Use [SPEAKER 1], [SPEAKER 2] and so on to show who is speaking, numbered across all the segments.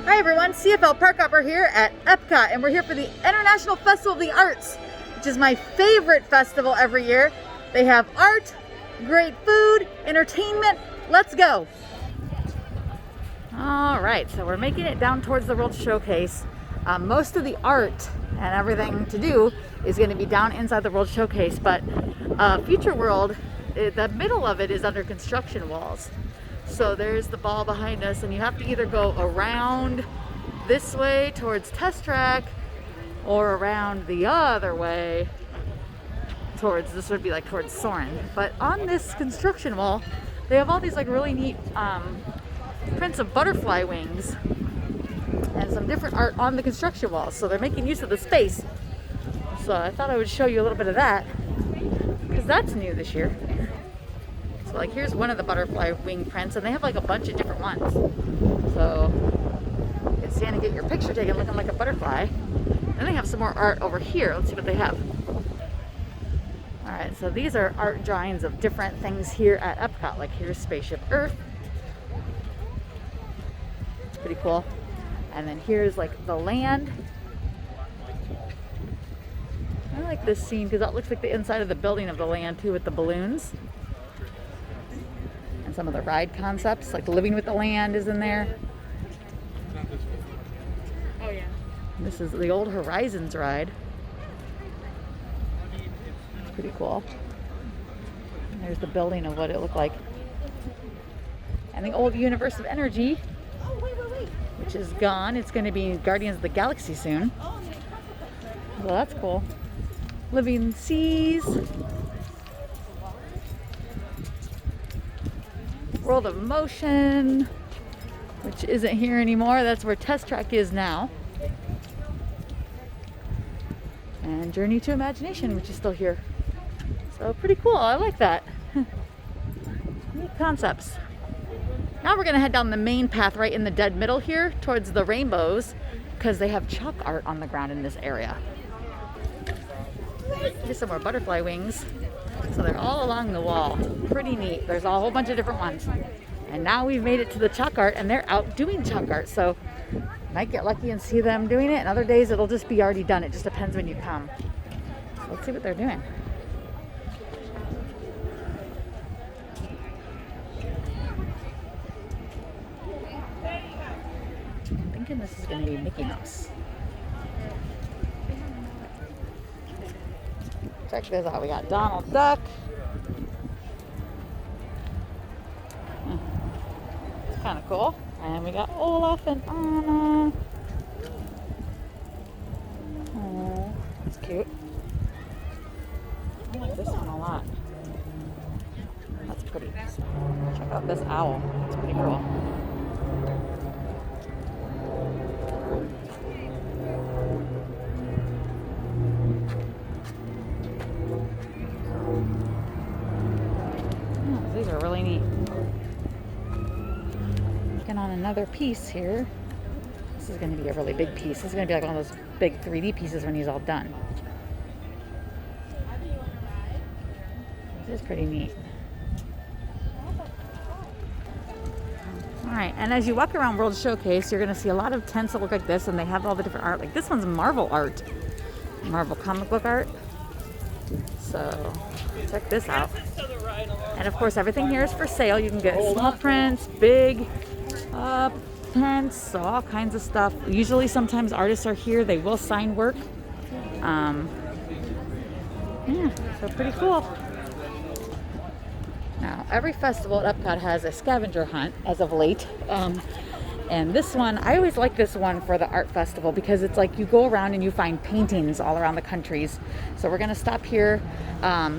[SPEAKER 1] Hi everyone, CFL Park Hopper here at Epcot, and we're here for the International Festival of the Arts, which is my favorite festival every year. They have art, great food, entertainment. Let's go. All right, so we're making it down towards the World Showcase. Most of the art and everything to do is going to be down inside the World Showcase, but Future World, the middle of it is under construction walls. So there's the ball behind us, and you have to either go around this way towards Test Track or around the other way towards, this would be like towards Soarin'. But on this construction wall, they have all these like really neat prints of butterfly wings and some different art on the construction walls. So they're making use of the space. So I thought I would show you a little bit of that because that's new this year. So like here's one of the butterfly wing prints, and they have like a bunch of different ones. So you can stand and get your picture taken looking like a butterfly. Then they have some more art over here. Let's see what they have. All right, so these are art drawings of different things here at Epcot. Like here's Spaceship Earth. It's pretty cool. And then here's like the land. I like this scene because that looks like the inside of the building of the land too, with the balloons. And some of the ride concepts, like living with the land is in there.
[SPEAKER 2] Oh yeah.
[SPEAKER 1] This is the old Horizons ride. Pretty cool. And there's the building of what it looked like. And the old Universe of Energy, which is gone. It's going to be Guardians of the Galaxy soon. Well, that's cool. Living Seas. World of Motion, which isn't here anymore. That's where Test Track is now. And Journey to Imagination, which is still here. So pretty cool. I like that. Neat concepts. Now we're going to head down the main path right in the dead middle here towards the rainbows, because they have chalk art on the ground in this area. Here's some more butterfly wings. So they're all along the wall. Pretty neat. There's a whole bunch of different ones. And now we've made it to the chalk art, and they're out doing chalk art. So might get lucky and see them doing it, and other days it'll just be already done. It just depends when you come. So let's see what they're doing. I'm thinking this is going to be Mickey Mouse. Check this out. We got Donald Duck. It's kind of cool. And we got Olaf and Anna. Oh, that's cute. I like this one a lot. That's pretty. Check out this owl. It's pretty cool. These are really neat. Looking on another piece here. This is going to be a really big piece. This is going to be like one of those big 3D pieces when he's all done. This is pretty neat. Alright, and as you walk around World Showcase, you're going to see a lot of tents that look like this, and they have all the different art. Like this one's Marvel art. Marvel comic book art. So, check this out. And of course, everything here is for sale. You can get small prints, big prints, all kinds of stuff. Usually, sometimes artists are here. They will sign work. Yeah, so pretty cool. Now, every festival at Epcot has a scavenger hunt as of late. And this one, I always like this one for the art festival because it's like you go around and you find paintings all around the countries. So we're going to stop here.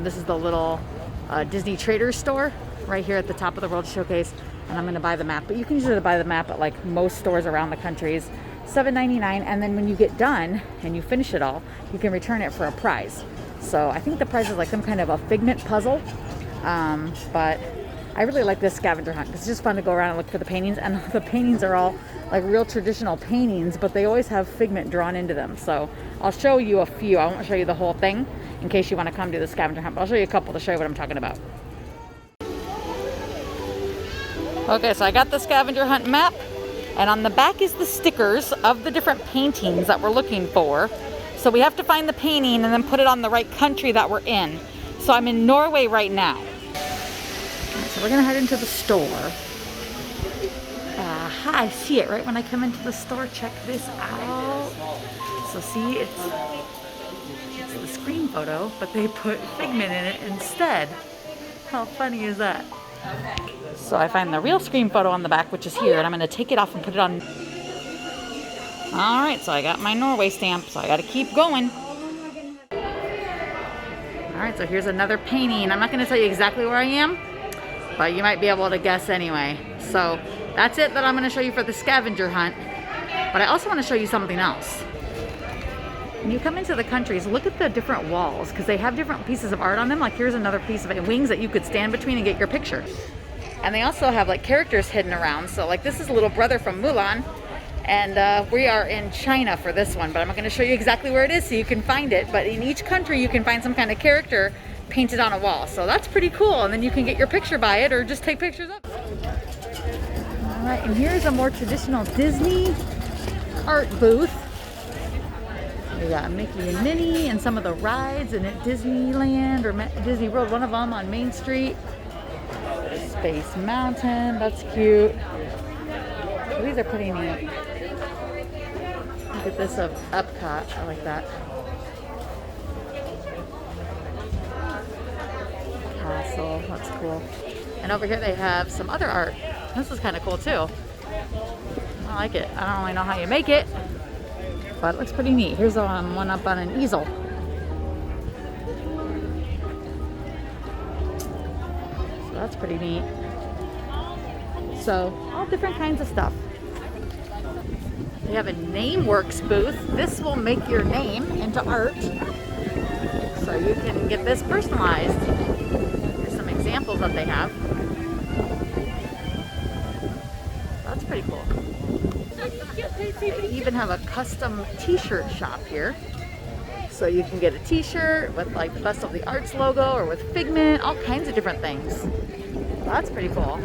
[SPEAKER 1] This is the little Disney Traders store right here at the top of the World Showcase. And I'm going to buy the map. But you can usually buy the map at like most stores around the countries. $7.99. And then when you get done and you finish it all, you can return it for a prize. So I think the prize is like some kind of a figment puzzle. But I really like this scavenger hunt because it's just fun to go around and look for the paintings, and the paintings are all like real traditional paintings, but they always have figment drawn into them. So I'll show you a few. I won't show you the whole thing in case you want to come do the scavenger hunt, but I'll show you a couple to show you what I'm talking about. Okay, so I got the scavenger hunt map. And on the back is the stickers of the different paintings that we're looking for. So we have to find the painting and then put it on the right country that we're in. So I'm in Norway right now. So we're gonna head into the store. Hi, I see it right when I come into the store. Check this out. So see, it's the screen photo, but they put Figment in it instead. How funny is that? So I find the real screen photo on the back, which is here, and I'm gonna take it off and put it on. All right, so I got my Norway stamp, so I gotta keep going. All right, so here's another painting. I'm not gonna tell you exactly where I am, but you might be able to guess anyway. So that's it that I'm gonna show you for the scavenger hunt. But I also wanna show you something else. When you come into the countries, look at the different walls, because they have different pieces of art on them. Like here's another piece of wings that you could stand between and get your picture. And they also have like characters hidden around. So like this is a little brother from Mulan. And we are in China for this one, but I'm not gonna show you exactly where it is so you can find it. But in each country, you can find some kind of character painted on a wall. So that's pretty cool. And then you can get your picture by it or just take pictures of it. All right, and here's a more traditional Disney art booth. We got Mickey and Minnie and some of the rides in at Disneyland or Disney World, one of them on Main Street. Space Mountain, that's cute. So these are pretty neat. Look at this of Epcot, I like that. Castle, that's cool. And over here they have some other art. This is kind of cool too. I like it. I don't really know how you make it, but it looks pretty neat. Here's one up on an easel. So that's pretty neat. So all different kinds of stuff. They have a NameWorks booth. This will make your name into art. So you can get this personalized. Here's some examples that they have. That's pretty cool. They even have a custom t-shirt shop here. So you can get a t-shirt with like the Best of the Arts logo or with Figment, all kinds of different things. That's pretty cool.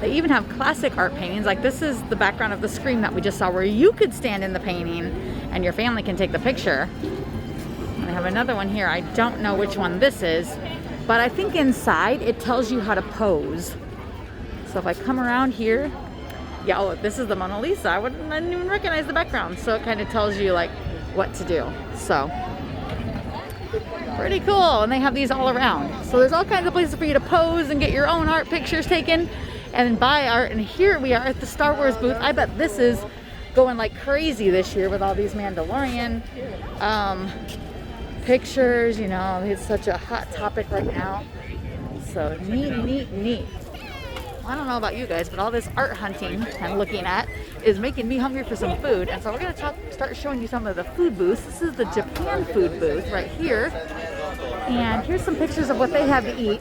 [SPEAKER 1] They even have classic art paintings. Like this is the background of the screen that we just saw where you could stand in the painting and your family can take the picture. And I have another one here. I don't know which one this is, but I think inside it tells you how to pose. So if I come around here, yeah, oh, this is the Mona Lisa. I didn't even recognize the background. So it kind of tells you like what to do. So pretty cool. And they have these all around. So there's all kinds of places for you to pose and get your own art pictures taken and buy art. And here we are at the Star Wars booth. I bet this is going like crazy this year with all these Mandalorian pictures. You know, it's such a hot topic right now. So neat, neat, neat. I don't know about you guys, but all this art hunting I'm looking at is making me hungry for some food. And so we're going to start showing you some of the food booths. This is the Japan food booth right here. And here's some pictures of what they have to eat.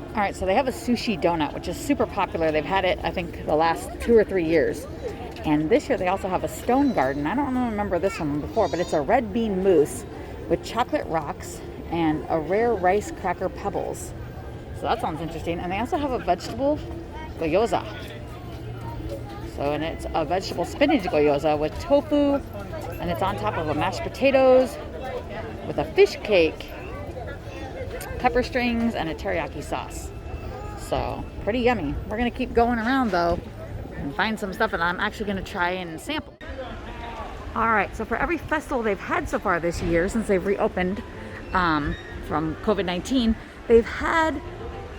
[SPEAKER 1] All right, so they have a sushi donut, which is super popular. They've had it, I think, the last 2 or 3 years. And this year they also have a stone garden. I don't remember this one before, but it's a red bean mousse with chocolate rocks and a rare rice cracker pebbles. So that sounds interesting. And they also have a vegetable gyoza. So, and it's a vegetable spinach gyoza with tofu, and it's on top of a mashed potatoes with a fish cake, pepper strings, and a teriyaki sauce. So pretty yummy. We're gonna keep going around though and find some stuff that I'm actually gonna try and sample. All right, so for every festival they've had so far this year, since they've reopened from COVID-19, they've had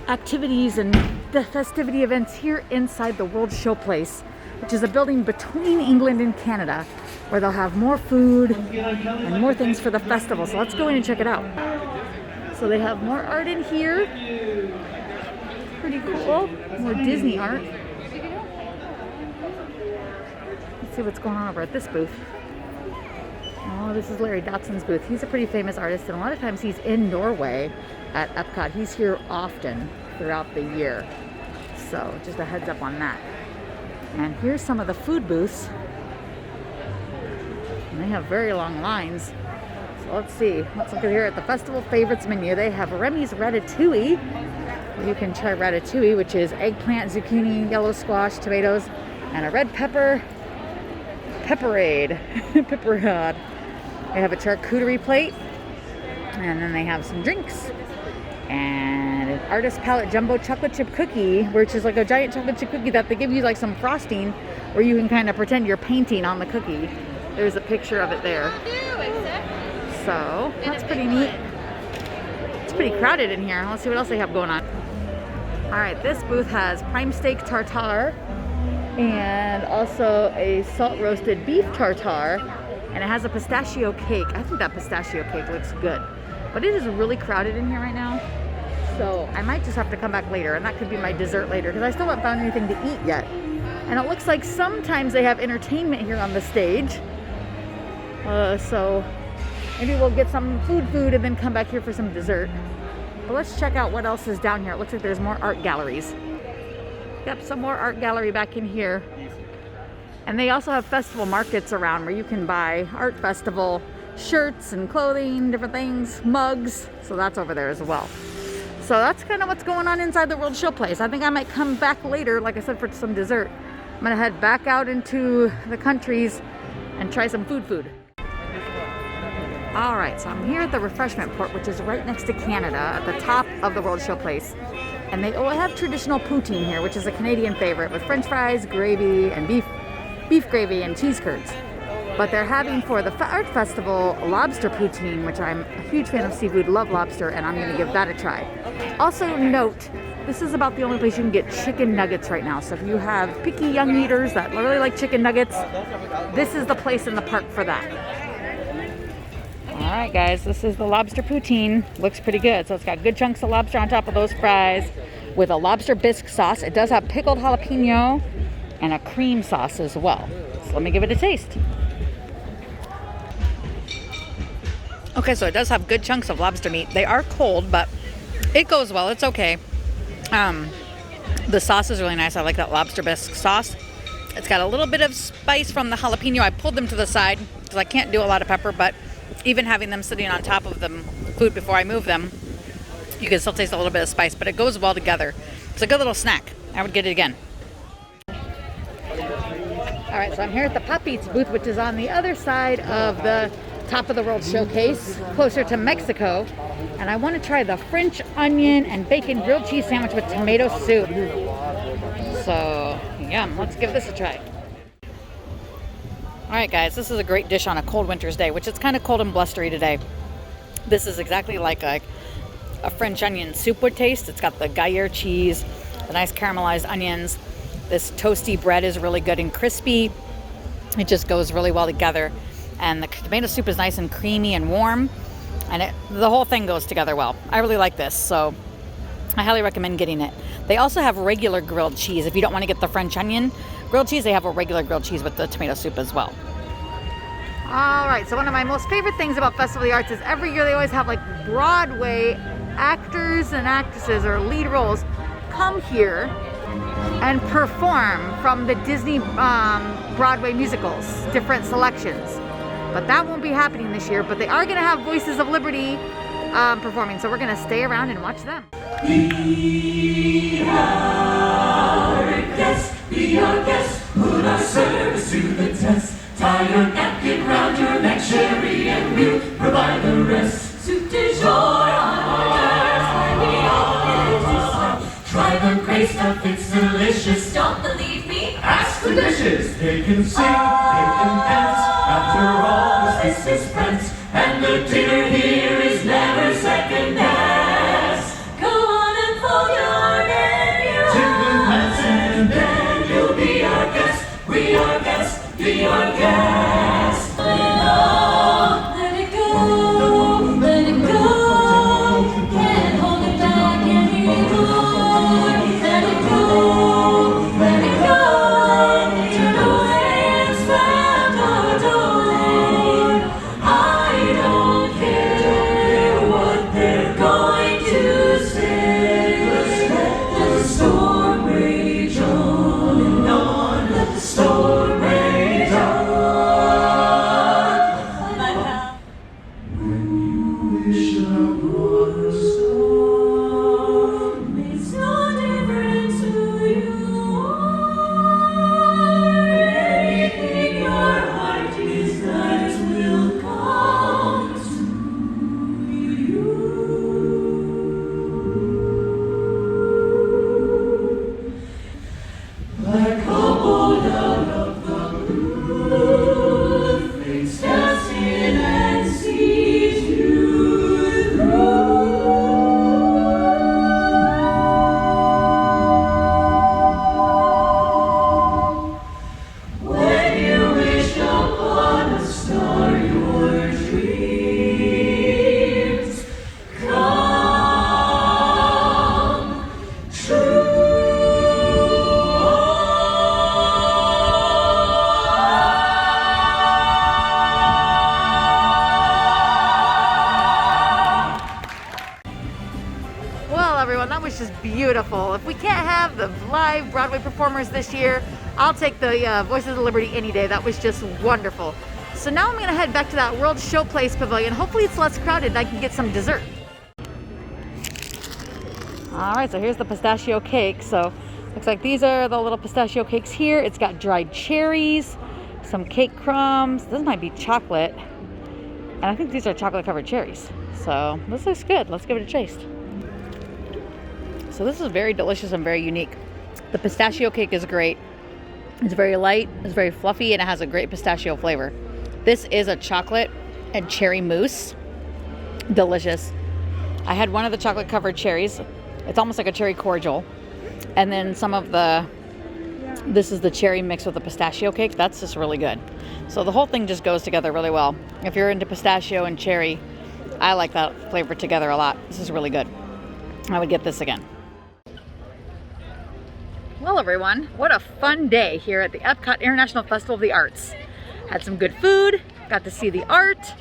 [SPEAKER 1] activities and the festivity events here inside the World Showplace, which is a building between England and Canada, where they'll have more food and more things for the festival. So let's go in and check it out. So they have more art in here. Pretty cool. More Disney art. Let's see what's going on over at this booth. Oh, this is Larry Dotson's booth. He's a pretty famous artist, and a lot of times he's in Norway at Epcot. He's here often throughout the year. So just a heads up on that. And here's some of the food booths. And they have very long lines. So let's see. Let's look here at the festival favorites menu. They have Remy's Ratatouille. You can try ratatouille, which is eggplant, zucchini, yellow squash, tomatoes, and a red pepper pepperade. Pepperade. They have a charcuterie plate, and then they have some drinks. And an artist palette jumbo chocolate chip cookie, which is like a giant chocolate chip cookie that they give you like some frosting where you can kind of pretend you're painting on the cookie. There's a picture of it there. So that's pretty neat. It's pretty crowded in here. Let's see what else they have going on. All right, this booth has prime steak tartare and also a salt roasted beef tartare, and it has a pistachio cake. I think that pistachio cake looks good, but it is really crowded in here right now. So I might just have to come back later, and that could be my dessert later because I still haven't found anything to eat yet. And it looks like sometimes they have entertainment here on the stage. So maybe we'll get some food and then come back here for some dessert. But let's check out what else is down here. It looks like there's more art galleries. Yep, some more art gallery back in here. And they also have festival markets around where you can buy art festival shirts and clothing, different things, mugs. So that's over there as well. So that's kind of what's going on inside the World Show Place. I think I might come back later, like I said, for some dessert. I'm gonna head back out into the countries and try some food. All right, so I'm here at the refreshment port, which is right next to Canada at the top of the World Show Place. And they all have traditional poutine here, which is a Canadian favorite with French fries, gravy, and beef gravy and cheese curds. But they're having for the art festival Lobster Poutine, which I'm a huge fan of seafood, love lobster, and I'm gonna give that a try. Also note, this is about the only place you can get chicken nuggets right now. So if you have picky young eaters that really like chicken nuggets, this is the place in the park for that. All right, guys, this is the Lobster Poutine. Looks pretty good. So it's got good chunks of lobster on top of those fries with a lobster bisque sauce. It does have pickled jalapeno and a cream sauce as well. So let me give it a taste. Okay, so it does have good chunks of lobster meat. They are cold, but it goes well. It's okay. The sauce is really nice. I like that lobster bisque sauce. It's got a little bit of spice from the jalapeno. I pulled them to the side because I can't do a lot of pepper, but even having them sitting on top of the food before I move them, you can still taste a little bit of spice, but it goes well together. It's a good little snack. I would get it again. All right, so I'm here at the Pop Eats booth, which is on the other side of the top of the World Showcase, closer to Mexico. And I want to try the French onion and bacon grilled cheese sandwich with tomato soup. So, yum, let's give this a try. All right, guys, this is a great dish on a cold winter's day, which it's kind of cold and blustery today. This is exactly like a French onion soup would taste. It's got the Gruyere cheese, the nice caramelized onions. This toasty bread is really good and crispy. It just goes really well together. And the tomato soup is nice and creamy and warm. And the whole thing goes together well. I really like this, so I highly recommend getting it. They also have regular grilled cheese. If you don't want to get the French onion grilled cheese, they have a regular grilled cheese with the tomato soup as well. All right, so one of my most favorite things about Festival of the Arts is every year they always have like Broadway actors and actresses or lead roles come here and perform from the Disney Broadway musicals, different selections. But that won't be happening this year, but they are going to have Voices of Liberty performing, so we're going to stay around and watch them.
[SPEAKER 2] Be our guest, be our guest, put our service to the test. Tie your napkin round your neck, sherry, and we'll provide the rest. Soup du jour, hors d'oeuvres, we all get to try the great stuff, it's delicious. Don't believe me? Ask the dishes. They can sing, they can dance. After all, this is Prince, and the dinner here is never second best. Go on and fold your menu to the glass, and then you'll be our guest. We are guests, be our guest. Let it go, let it go. Can't hold it back anymore. Let it go, let it go. Turn away and slam our door. I don't care.
[SPEAKER 1] wonderful. If we can't have the live Broadway performers this year, I'll take the Voices of Liberty any day. That was just wonderful. So now I'm gonna head back to that World Showplace Pavilion. Hopefully it's less crowded and I can get some dessert. All right, so here's the pistachio cake. So looks like these are the little pistachio cakes here. It's got dried cherries, some cake crumbs. This might be chocolate. And I think these are chocolate covered cherries. So this looks good. Let's give it a taste. So this is very delicious and very unique. The pistachio cake is great. It's very light, it's very fluffy, and it has a great pistachio flavor. This is a chocolate and cherry mousse. Delicious. I had one of the chocolate covered cherries. It's almost like a cherry cordial. And then this is the cherry mixed with the pistachio cake. That's just really good. So the whole thing just goes together really well. If you're into pistachio and cherry, I like that flavor together a lot. This is really good. I would get this again. Well, everyone, what a fun day here at the Epcot International Festival of the Arts. Had some good food, got to see the art,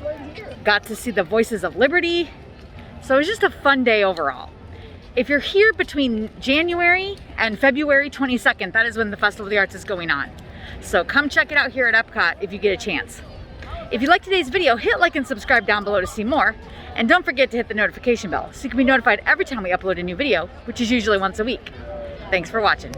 [SPEAKER 1] got to see the Voices of Liberty. So it was just a fun day overall. If you're here between January and February 22nd, that is when the Festival of the Arts is going on. So come check it out here at Epcot if you get a chance. If you liked today's video, hit like and subscribe down below to see more. And don't forget to hit the notification bell so you can be notified every time we upload a new video, which is usually once a week. Thanks for watching.